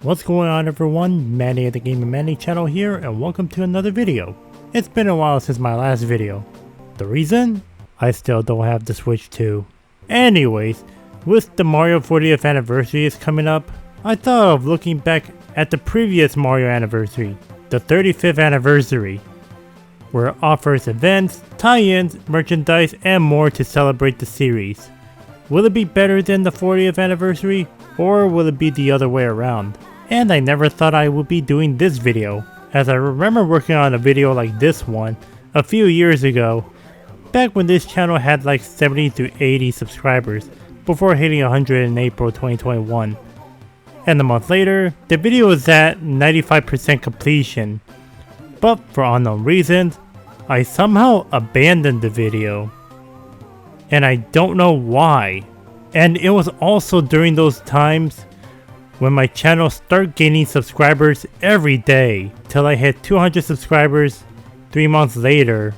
What's going on everyone, Manny of the Game and Manny channel here, and welcome to another video. It's been a while since my last video. The reason? I still don't have the Switch 2. Anyways, with the Mario 40th anniversary is coming up, I thought of looking back at the previous Mario anniversary, the 35th anniversary, where it offers events, tie-ins, merchandise, and more to celebrate the series. Will it be better than the 40th anniversary, or will it be the other way around? And I never thought I would be doing this video, as I remember working on a video like this one a few years ago, back when this channel had like 70 to 80 subscribers before hitting 100 in April 2021. And a month later, the video was at 95% completion, but for unknown reasons, I somehow abandoned the video. And I don't know why. And it was also during those times when my channel started gaining subscribers every day till I hit 200 subscribers 3 months later.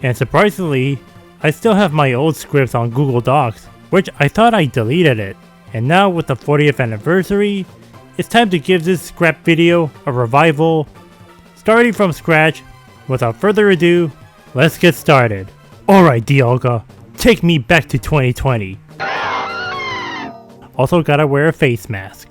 And surprisingly, I still have my old scripts on Google Docs, which I thought I deleted it. And now with the 40th anniversary, it's time to give this scrap video a revival, starting from scratch. Without further ado, let's get started. Alright Dialga, take me back to 2020. Also gotta wear a face mask.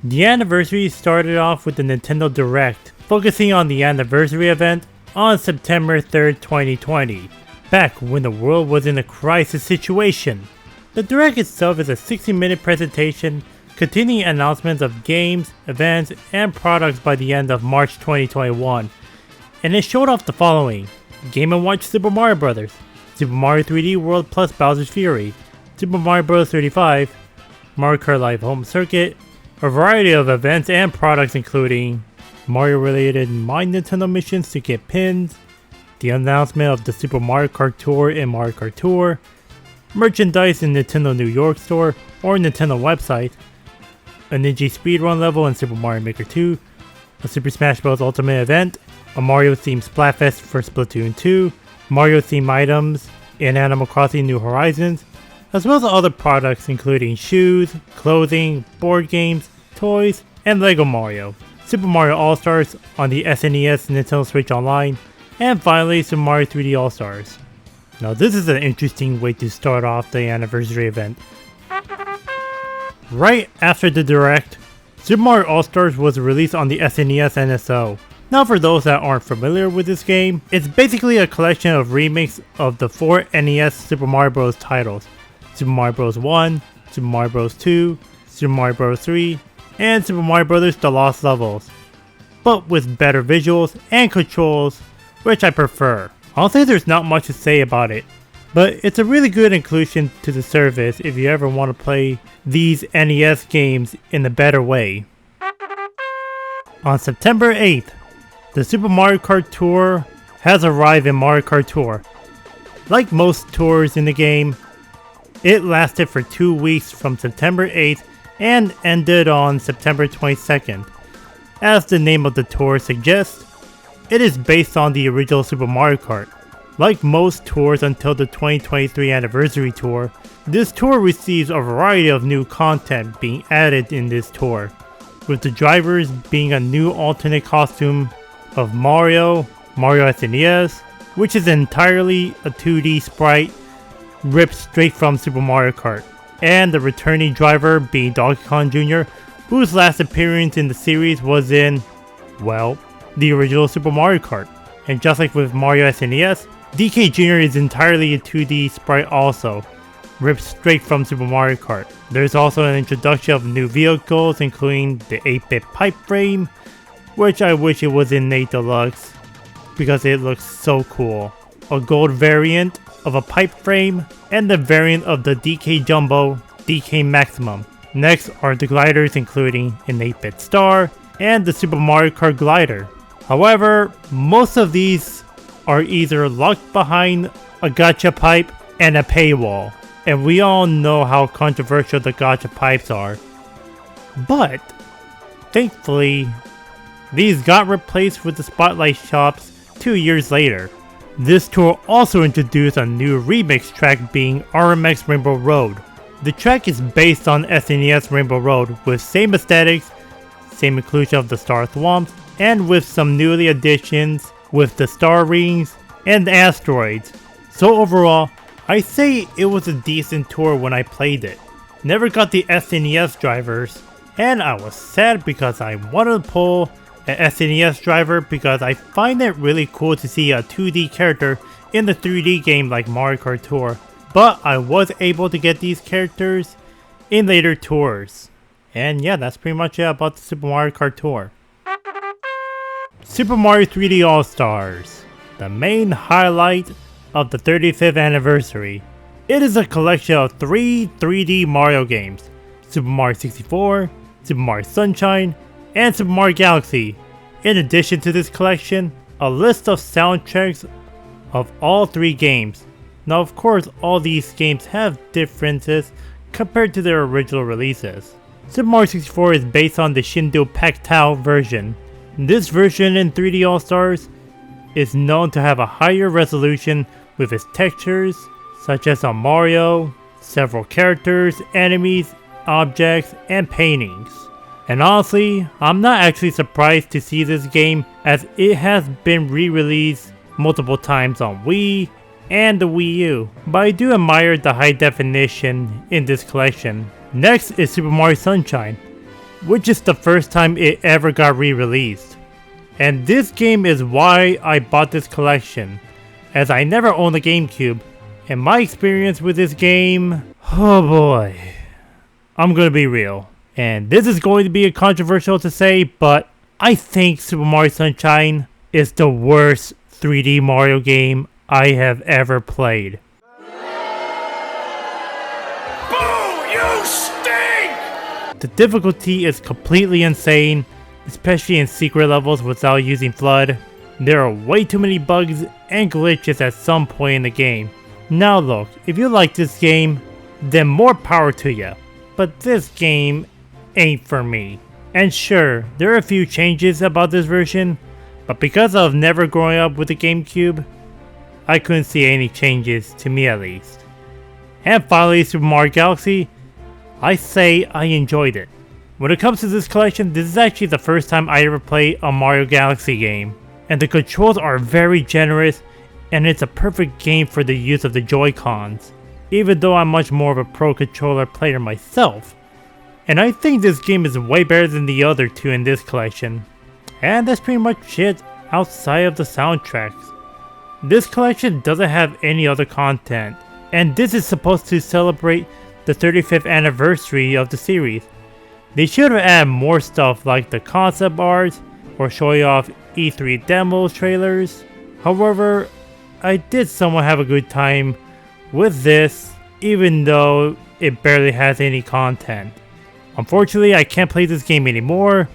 The anniversary started off with the Nintendo Direct, focusing on the anniversary event on September 3rd, 2020, back when the world was in a crisis situation. The Direct itself is a 60-minute presentation containing announcements of games, events, and products by the end of March 2021, and it showed off the following: Game & Watch Super Mario Bros., Super Mario 3D World plus Bowser's Fury, Super Mario Bros. 35, Mario Kart Live Home Circuit, a variety of events and products including Mario-related My Nintendo missions to get pins, the announcement of the Super Mario Kart Tour and Mario Kart Tour, merchandise in Nintendo New York Store or Nintendo website, a Ninja speedrun level in Super Mario Maker 2, a Super Smash Bros. Ultimate event, a Mario-themed Splatfest for Splatoon 2, Mario-themed items in Animal Crossing New Horizons, as well as other products including shoes, clothing, board games, toys, and Lego Mario, Super Mario All-Stars on the SNES Nintendo Switch Online, and finally Super Mario 3D All-Stars. Now this is an interesting way to start off the anniversary event. Right after the Direct, Super Mario All-Stars was released on the SNES NSO. Now for those that aren't familiar with this game, it's basically a collection of remakes of the 4 NES Super Mario Bros. Titles: Super Mario Bros. 1, Super Mario Bros. 2, Super Mario Bros. 3, and Super Mario Bros. The Lost Levels, but with better visuals and controls, which I prefer. I'll say there's not much to say about it, but it's a really good inclusion to the service if you ever want to play these NES games in a better way. On September 8th, the Super Mario Kart Tour has arrived in Mario Kart Tour. Like most tours in the game, it lasted for 2 weeks from September 8th and ended on September 22nd. As the name of the tour suggests, it is based on the original Super Mario Kart. Like most tours until the 2023 anniversary tour, this tour receives a variety of new content being added in this tour, with the drivers being a new alternate costume of Mario, Mario SNES, which is entirely a 2D sprite ripped straight from Super Mario Kart, and the returning driver being Donkey Kong Jr., whose last appearance in the series was in, well, the original Super Mario Kart. And just like with Mario SNES, DK Jr. is entirely a 2D sprite also, ripped straight from Super Mario Kart. There's also an introduction of new vehicles including the 8-bit pipe frame, which I wish it was in Nate Deluxe because it looks so cool. A gold variant of a pipe frame, and the variant of the DK Jumbo, DK Maximum. Next are the gliders including an 8-bit star and the Super Mario Kart glider. However, most of these are either locked behind a gacha pipe and a paywall, and we all know how controversial the gacha pipes are. But thankfully, these got replaced with the Spotlight shops 2 years later. This tour also introduced a new remix track being RMX Rainbow Road. The track is based on SNES Rainbow Road with same aesthetics, same inclusion of the star swamps, and with some newly additions with the star rings and the asteroids. So overall, I say it was a decent tour when I played it. Never got the SNES drivers, and I was sad because I wanted to pull an SNES driver because I find it really cool to see a 2D character in the 3D game like Mario Kart Tour. But I was able to get these characters in later tours. And yeah, that's pretty much it about the Super Mario Kart Tour. Super Mario 3D All-Stars, the main highlight of the 35th anniversary. It is a collection of 3 3D Mario games, Super Mario 64, Super Mario Sunshine, and Super Mario Galaxy. In addition to this collection, a list of soundtracks of all 3 games. Now of course all these games have differences compared to their original releases. Super Mario 64 is based on the Shindo Pactao version. This version in 3D All-Stars is known to have a higher resolution with its textures, such as on Mario, several characters, enemies, objects, and paintings. And honestly, I'm not actually surprised to see this game as it has been re-released multiple times on Wii and the Wii U, but I do admire the high definition in this collection. Next is Super Mario Sunshine, which is the first time it ever got re-released. And this game is why I bought this collection, as I never owned a GameCube, and my experience with this game, oh boy, I'm gonna be real. And this is going to be controversial to say, but I think Super Mario Sunshine is the worst 3D Mario game I have ever played. Boo! You stink! The difficulty is completely insane, especially in secret levels without using FLUDD. There are way too many bugs and glitches at some point in the game. Now look, if you like this game, then more power to ya. But this game ain't for me. And sure, there are a few changes about this version, but because of never growing up with the GameCube, I couldn't see any changes, to me at least. And finally, Super Mario Galaxy, I say I enjoyed it. When it comes to this collection, this is actually the first time I ever played a Mario Galaxy game, and the controls are very generous, and it's a perfect game for the use of the Joy-Cons, even though I'm much more of a pro controller player myself. And I think this game is way better than the other 2 in this collection. And that's pretty much it outside of the soundtracks. This collection doesn't have any other content, and this is supposed to celebrate the 35th anniversary of the series. They should have added more stuff like the concept art or showing off E3 demos trailers. However, I did somewhat have a good time with this, even though it barely has any content. Unfortunately, I can't play this game anymore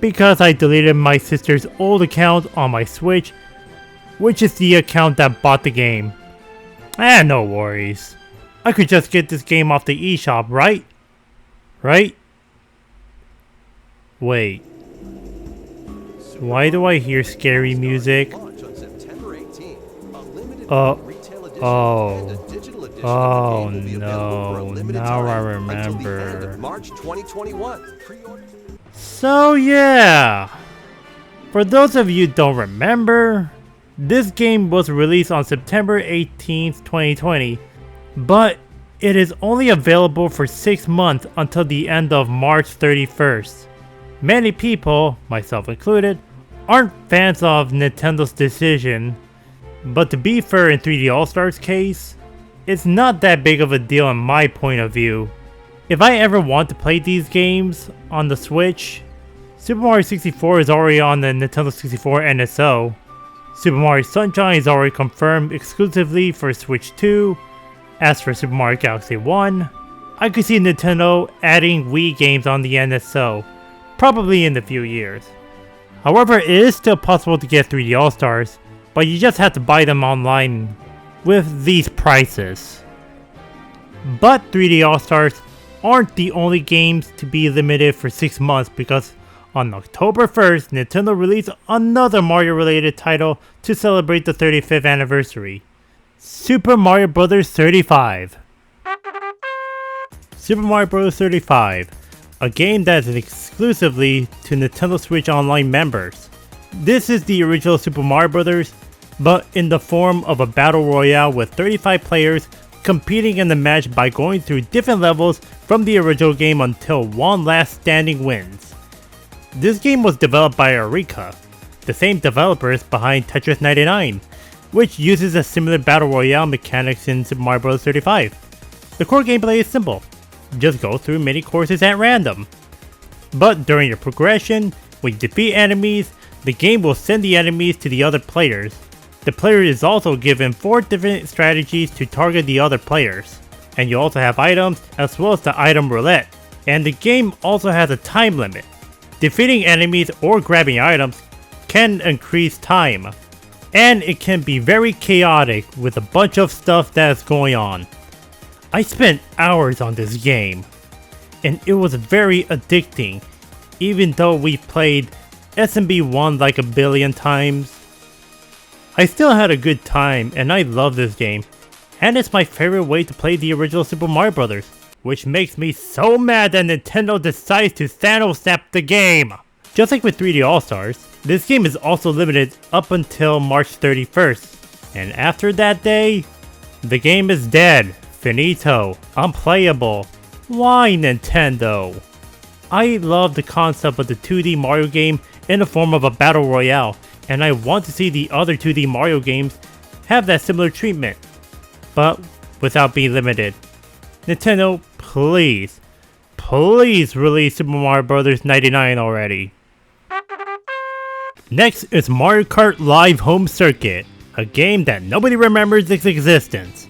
because I deleted my sister's old account on my Switch, which is the account that bought the game. No worries. I could just get this game off the eShop, right? Right? Wait. Why do I hear scary music? Oh no, now I remember. So yeah, for those of you who don't remember, this game was released on September 18th, 2020, but it is only available for 6 months until the end of March 31st. Many people, myself included, aren't fans of Nintendo's decision, but to be fair in 3D All-Stars case, it's not that big of a deal in my point of view. If I ever want to play these games on the Switch, Super Mario 64 is already on the Nintendo 64 NSO, Super Mario Sunshine is already confirmed exclusively for Switch 2. As for Super Mario Galaxy 1, I could see Nintendo adding Wii games on the NSO, probably in a few years. However, it is still possible to get 3D All-Stars, but you just have to buy them online with these prices. But 3D All-Stars aren't the only games to be limited for 6 months because On October 1st, Nintendo released another Mario related title to celebrate the 35th anniversary. Super Mario Bros. 35. Super Mario Bros. 35, a game that is exclusively to Nintendo Switch Online members. This is the original Super Mario Bros., but in the form of a battle royale with 35 players competing in the match by going through different levels from the original game until one last standing wins. This game was developed by Eureka, the same developers behind Tetris 99, which uses a similar battle royale mechanics in Super Mario Bros. 35. The core gameplay is simple. Just go through many courses at random. But during your progression, when you defeat enemies, the game will send the enemies to the other players. The player is also given 4 different strategies to target the other players. And you also have items as well as the item roulette. And the game also has a time limit. Defeating enemies or grabbing items can increase time. And it can be very chaotic with a bunch of stuff that is going on. I spent hours on this game, and it was very addicting, even though we played SMB 1 like a billion times. I still had a good time, and I love this game, and it's my favorite way to play the original Super Mario Bros., which makes me so mad that Nintendo decides to Thanos snap the game! Just like with 3D All-Stars, this game is also limited up until March 31st, and after that day, the game is dead, finito, unplayable. Why Nintendo? I love the concept of the 2D Mario game in the form of a battle royale, and I want to see the other 2D Mario games have that similar treatment, but without being limited. Nintendo, please release Super Mario Bros. 99 already. Next is Mario Kart Live Home Circuit, a game that nobody remembers its existence.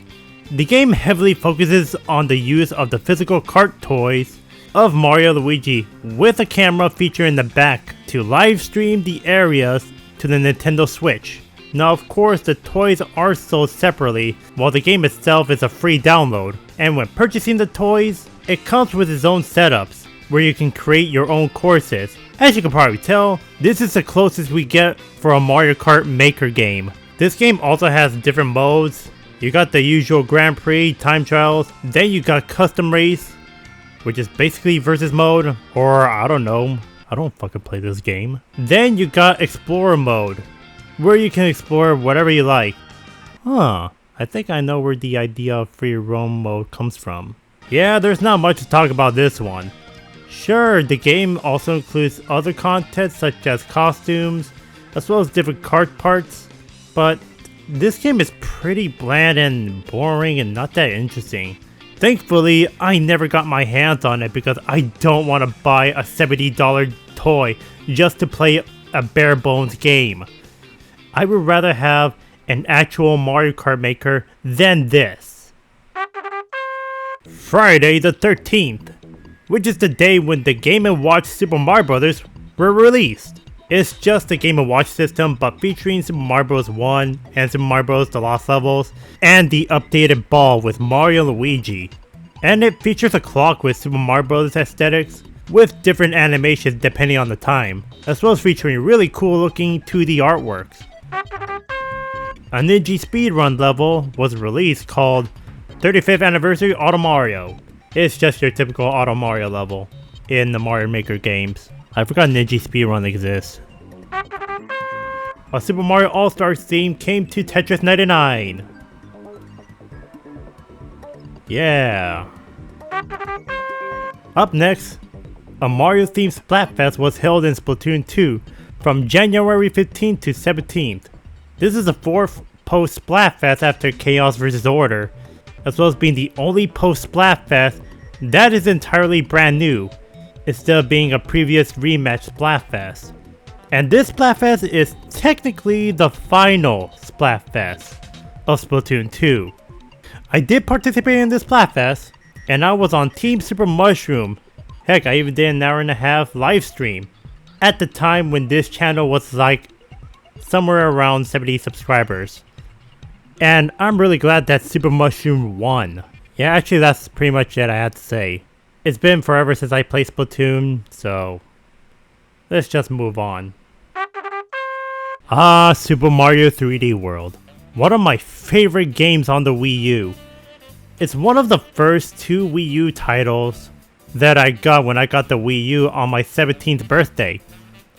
The game heavily focuses on the use of the physical kart toys of Mario and Luigi with a camera feature in the back to live stream the areas to the Nintendo Switch. Now of course the toys are sold separately while the game itself is a free download, and when purchasing the toys, it comes with its own setups where you can create your own courses. As you can probably tell, this is the closest we get for a Mario Kart Maker game. This game also has different modes. You got the usual Grand Prix, time trials, then you got custom race, which is basically versus mode, or I don't know, I don't fucking play this game. Then you got Explorer mode, where you can explore whatever you like. I think I know where the idea of free roam mode comes from. Yeah, there's not much to talk about this one. Sure, the game also includes other content such as costumes, as well as different kart parts, but this game is pretty bland and boring and not that interesting. Thankfully, I never got my hands on it because I don't want to buy a $70 toy just to play a bare bones game. I would rather have an actual Mario Kart Maker than this. Friday the 13th, which is the day when the Game & Watch Super Mario Bros. Were released. It's just the Game & Watch system but featuring Super Mario Bros. 1 and Super Mario Bros. The Lost Levels, and the updated ball with Mario and Luigi. And it features a clock with Super Mario Bros. Aesthetics, with different animations depending on the time, as well as featuring really cool looking 2D artworks. A Ninja speedrun level was released called 35th Anniversary Auto Mario. It's just your typical Auto Mario level in the Mario Maker games. I forgot Ninja speedrun exists. A Super Mario All-Stars theme came to Tetris 99. Yeah. Up next, a Mario themed Splatfest was held in Splatoon 2 from January 15th to 17th. This is the 4th post Splatfest after Chaos vs. Order, as well as being the only post Splatfest that is entirely brand new, instead of being a previous rematch Splatfest. And this Splatfest is technically the final Splatfest of Splatoon 2. I did participate in this Splatfest, and I was on Team Super Mushroom. Heck, I even did an hour-and-a-half live stream at the time when this channel was like somewhere around 70 subscribers. And I'm really glad that Super Mushroom won. Yeah, actually that's pretty much it I had to say. It's been forever since I played Splatoon, so let's just move on. Super Mario 3D World. One of my favorite games on the Wii U. It's one of the first 2 Wii U titles that I got when I got the Wii U on my 17th birthday,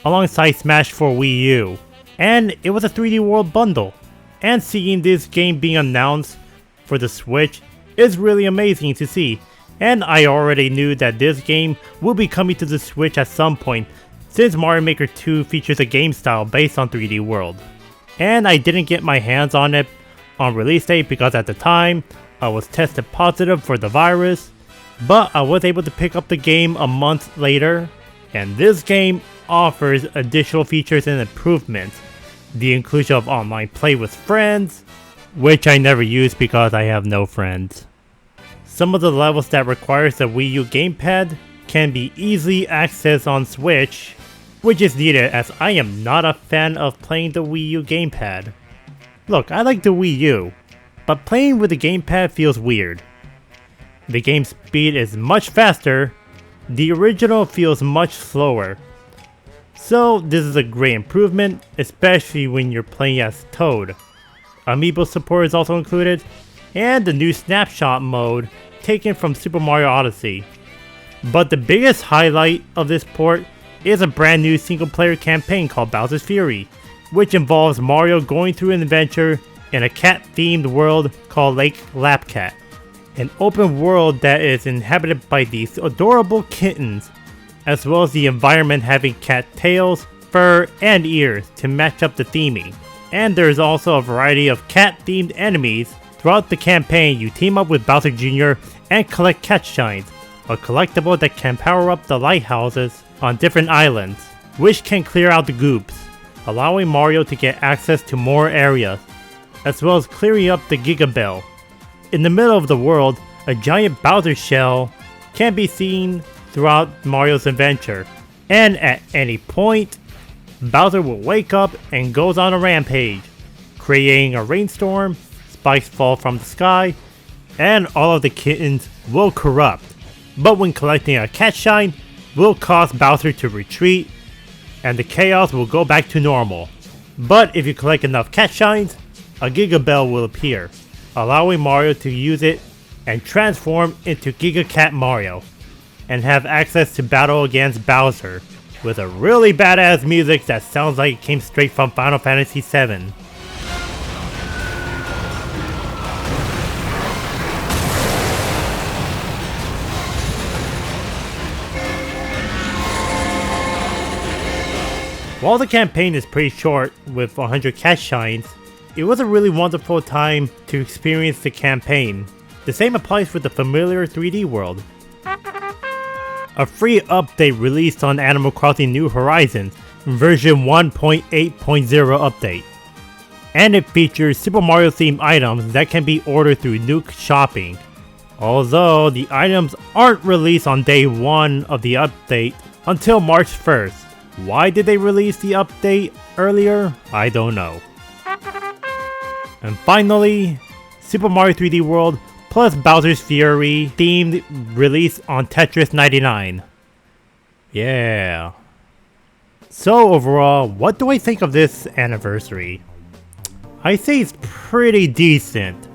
alongside Smash for Wii U. And it was a 3D World bundle. And seeing this game being announced for the Switch is really amazing to see. And I already knew that this game will be coming to the Switch at some point, since Mario Maker 2 features a game style based on 3D World. And I didn't get my hands on it on release date because at the time, I was tested positive for the virus, but I was able to pick up the game a month later, and this game offers additional features and improvements. The inclusion of online play with friends, which I never use because I have no friends. Some of the levels that requires the Wii U gamepad can be easily accessed on Switch, which is needed as I am not a fan of playing the Wii U gamepad. Look, I like the Wii U, but playing with the gamepad feels weird. The game speed is much faster, the original feels much slower. So this is a great improvement, especially when you're playing as Toad. Amiibo support is also included, and the new snapshot mode taken from Super Mario Odyssey. But the biggest highlight of this port is a brand new single player campaign called Bowser's Fury, which involves Mario going through an adventure in a cat themed world called Lake Lapcat. An open world that is inhabited by these adorable kittens, as well as the environment having cat tails, fur, and ears to match up the theming. And there is also a variety of cat themed enemies. Throughout the campaign, you team up with Bowser Jr. and collect cat shines, a collectible that can power up the lighthouses on different islands, which can clear out the goops, allowing Mario to get access to more areas, as well as clearing up the Giga Bell. In the middle of the world, a giant Bowser shell can be seen throughout Mario's adventure, and at any point, Bowser will wake up and goes on a rampage, creating a rainstorm, spikes fall from the sky, and all of the kittens will corrupt. But when collecting a cat shine, will cause Bowser to retreat, and the chaos will go back to normal. But if you collect enough cat shines, a Giga Bell will appear, allowing Mario to use it and transform into Giga Cat Mario, and have access to battle against Bowser, with a really badass music that sounds like it came straight from Final Fantasy VII. While the campaign is pretty short with 100 cat shines, it was a really wonderful time to experience the campaign. The same applies with the familiar 3D world. A free update released on Animal Crossing New Horizons version 1.8.0 update. And it features Super Mario themed items that can be ordered through Nuke Shopping. Although the items aren't released on day 1 of the update until March 1st. Why did they release the update earlier? I don't know. And finally, Super Mario 3D World plus Bowser's Fury themed release on Tetris 99. Yeah. So overall, what do I think of this anniversary? I say it's pretty decent,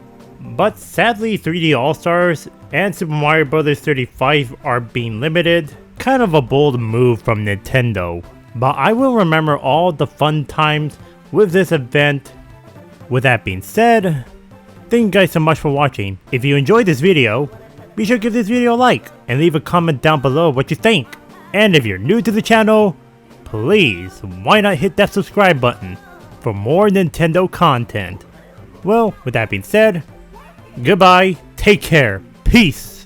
but sadly 3D All-Stars and Super Mario Bros. 35 are being limited. Kind of a bold move from Nintendo, but I will remember all the fun times with this event. With that being said, thank you guys so much for watching. If you enjoyed this video, be sure to give this video a like and leave a comment down below what you think. And if you're new to the channel, please why not hit that subscribe button for more Nintendo content. Well, with that being said, goodbye, take care, peace.